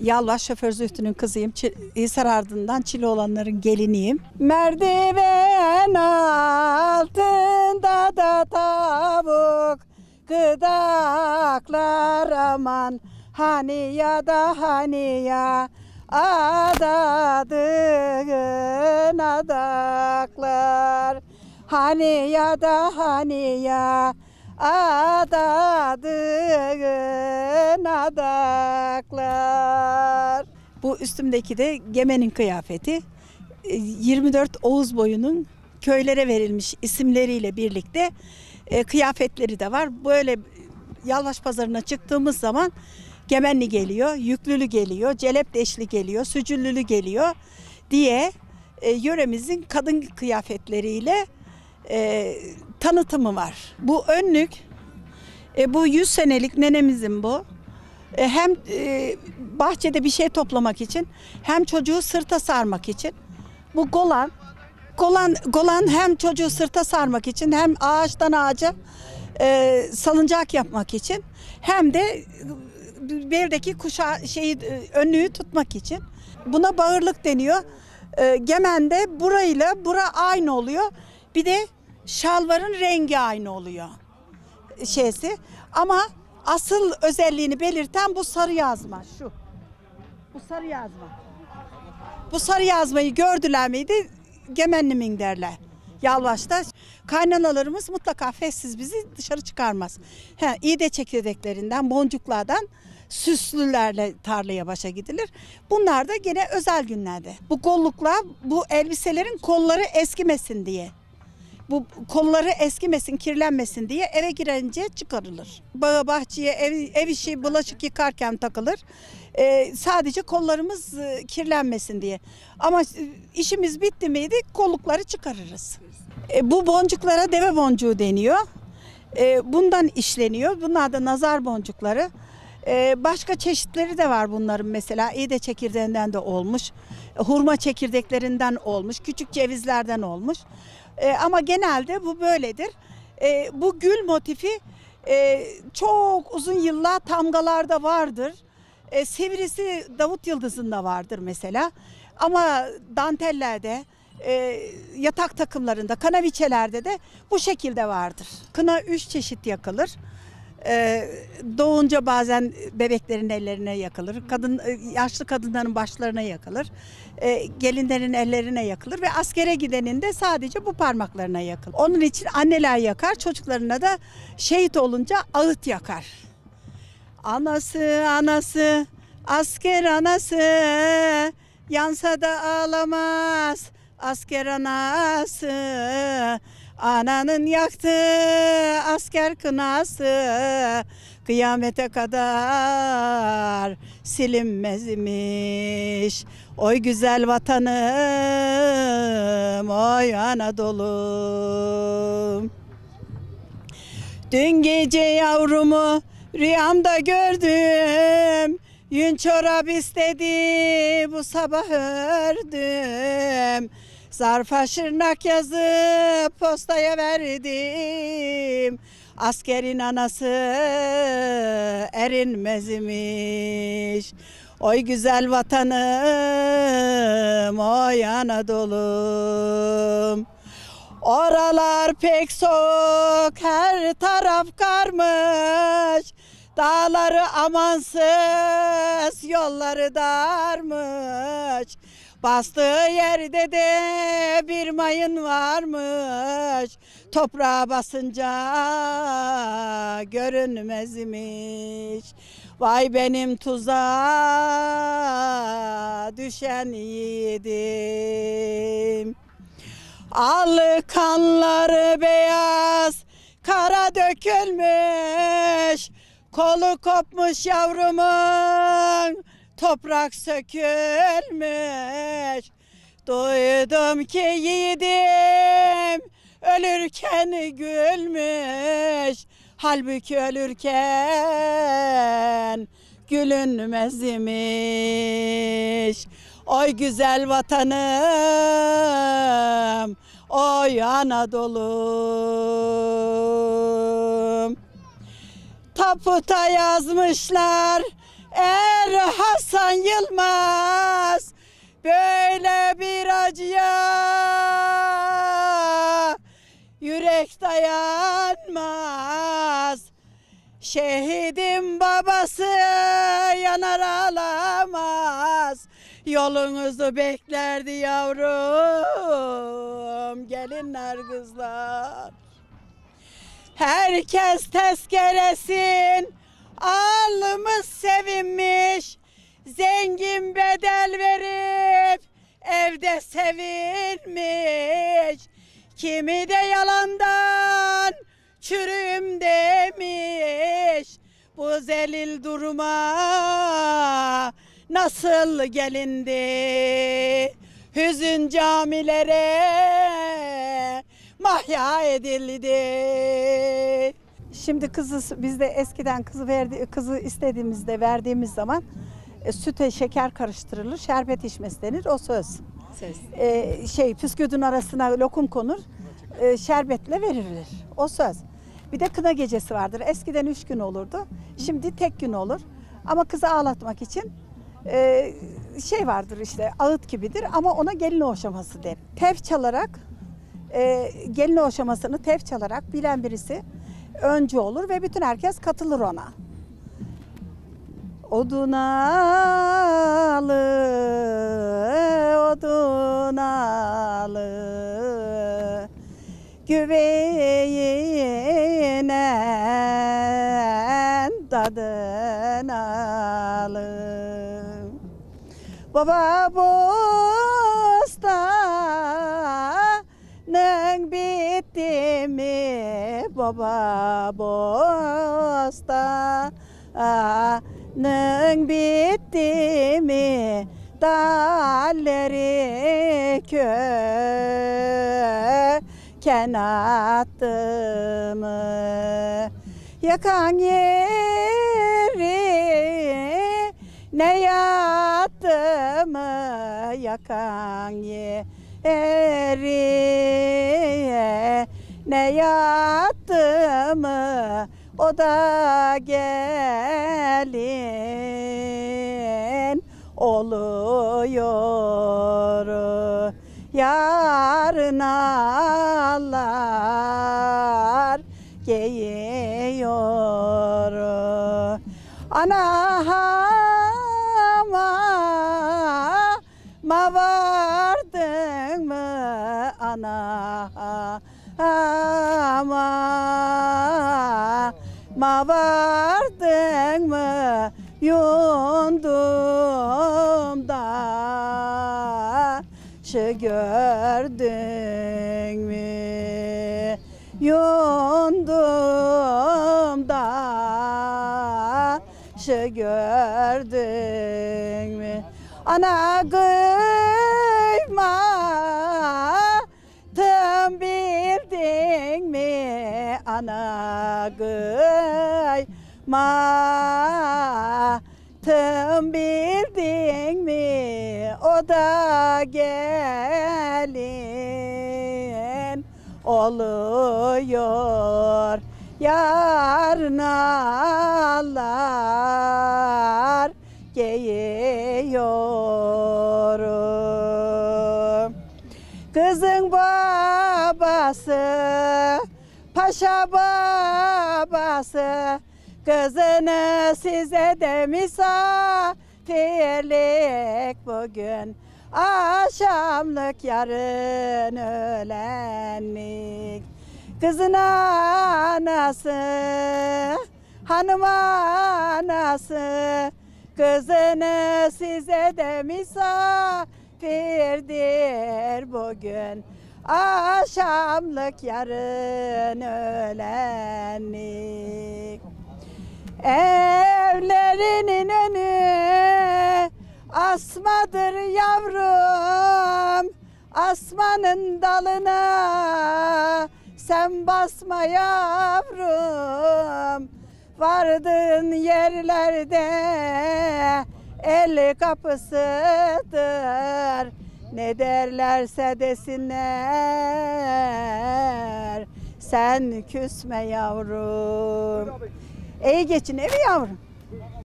Yalvaç şoför Zühtü'nün kızıyım. Hisar Ardından Çil olanların geliniyim. Merdiven altında da tavuk gıdaklar aman. Hani ya da hani ya adadığın adaklar. Hani ya da hani ya adadığın adaklar. Bu üstümdeki de Gemen'in kıyafeti. 24 Oğuz boyunun köylere verilmiş isimleriyle birlikte kıyafetleri de var. Böyle Yalvaç pazarına çıktığımız zaman Gemenli geliyor, Yüklülü geliyor, Celepdeşli geliyor, Sücüllülü geliyor diye yöremizin kadın kıyafetleriyle tanıtımı var. Bu önlük, bu 100 senelik nenemizin bu. Hem bahçede bir şey toplamak için, hem çocuğu sırta sarmak için. Bu golan hem çocuğu sırta sarmak için, hem ağaçtan ağaca salıncak yapmak için, hem de berdeki önlüğü tutmak için. Buna bağırlık deniyor. Gemen'de burayla bura aynı oluyor. Bir de şalvarın rengi aynı oluyor ama asıl özelliğini belirten bu sarı yazma şu. Bu sarı yazma. Bu sarı yazmayı gördüler miydi Gemenlimin derler. Yalvaç'ta kaynanalarımız mutlaka festsiz bizi dışarı çıkarmaz. İğde çekirdeklerinden, boncuklardan süslülerle tarlaya başa gidilir. Bunlar da gene özel günlerde. Bu kollukla bu elbiselerin kolları eskimesin diye. Bu kolları eskimesin, kirlenmesin diye eve girince çıkarılır. Bağa bahçeye ev işi bulaşık yıkarken takılır. Sadece kollarımız kirlenmesin diye. Ama işimiz bitti miydi kollukları çıkarırız. Bu boncuklara deve boncuğu deniyor. Bundan işleniyor. Bunlar da nazar boncukları. Başka çeşitleri de var bunların, mesela iğde çekirdeğinden de olmuş. Hurma çekirdeklerinden olmuş. Küçük cevizlerden olmuş. Ama genelde bu böyledir. Bu gül motifi çok uzun yıllar tamgalarda vardır. Sivrisi Davut Yıldızı'nda vardır mesela. Ama dantellerde, yatak takımlarında, kanaviçelerde de bu şekilde vardır. Kına 3 çeşit yakılır. Doğunca bazen bebeklerin ellerine yakılır. Yaşlı kadınların başlarına yakılır. Gelinlerin ellerine yakılır ve askere gidenin de sadece bu parmaklarına yakılır. Onun için anneler yakar, çocuklarına da şehit olunca ağıt yakar. Anası, asker anası, yansa da ağlamaz asker anası. Ananın yaktığı asker kınası kıyamete kadar silinmezmiş. Oy güzel vatanım, oy Anadolu'm. Dün gece yavrumu rüyamda gördüm. Yün çorap istedi, bu sabah ördüm. Zarfa şırnak yazıp postaya verdim. Askerin anası erinmezmiş. Oy güzel vatanım, oy Anadolu'm. Oralar pek soğuk, her taraf karmış. Dağları amansız, yolları darmış. Bastığı yerde de bir mayın varmış. Toprağa basınca görünmezmiş. Vay benim tuzağa düşen yiğidim. Al kanları beyaz, kara dökülmüş. Kolu kopmuş yavrumun, toprak sökülmüş. Duydum ki yiğidim ölürken gülmüş. Halbuki ölürken gülünmezmiş. Oy güzel vatanım, oy Anadolu'm. Taputa yazmışlar Hasan Yılmaz böyle bir acıya yürek dayanmaz. Şehidim babası yanar ağlamaz. Yolunuzu beklerdi yavrum, gelinler kızlar. Herkes tezkeresin, almış sevinmiş. Zengin bedel verip evde sevinmiş. Kimi de yalandan çürüğüm demiş. Bu zelil duruma nasıl gelindi? Hüzün camilere mahya edildi. Şimdi kızı bizde eskiden kızı istediğimizde verdiğimiz zaman süte şeker karıştırılır, şerbet içmesi denir. O söz. Püsküdün arasına lokum konur, şerbetle verilir. O söz. Bir de kına gecesi vardır. Eskiden 3 gün olurdu. Şimdi tek gün olur. Ama kızı ağlatmak için vardır işte, ağıt gibidir ama ona gelin oşaması der. Tef çalarak, gelin oşamasını tef çalarak bilen birisi öncü olur ve bütün herkes katılır ona. Odunalı, odunalı, güveyine dadınalı. Baba bostanın bitti mi? Baba bostanın bitti mi? Dalleri köken attı mı? Yakan yeri ne yattı mı? Yakan yeri ne yattı mı? O da gelin oluyor. Yarın ağlar giyiyor. Anahama vardın mı? Anahama vardın mı? Yundum da gördün mü? Yundum da gördün mü? Ana kıymatım bildin mi? Ana kıymatım bildin mi? O da gelin oluyor. Yarın ağlar giyiyorum. Kızın babası, paşa babası, kızını size de misafirlik bugün. Akşamlık yarın öğlenlik. Kızın anası, hanım anası, kızını size de misafirdir bugün. Akşamlık yarın öğlenlik. Evlerinin önü asmadır yavrum, asmanın dalına sen basma yavrum. Vardığın yerlerde el kapısıdır. Ne derlerse desinler, sen küsme yavrum. İyi geçin evi yavrum.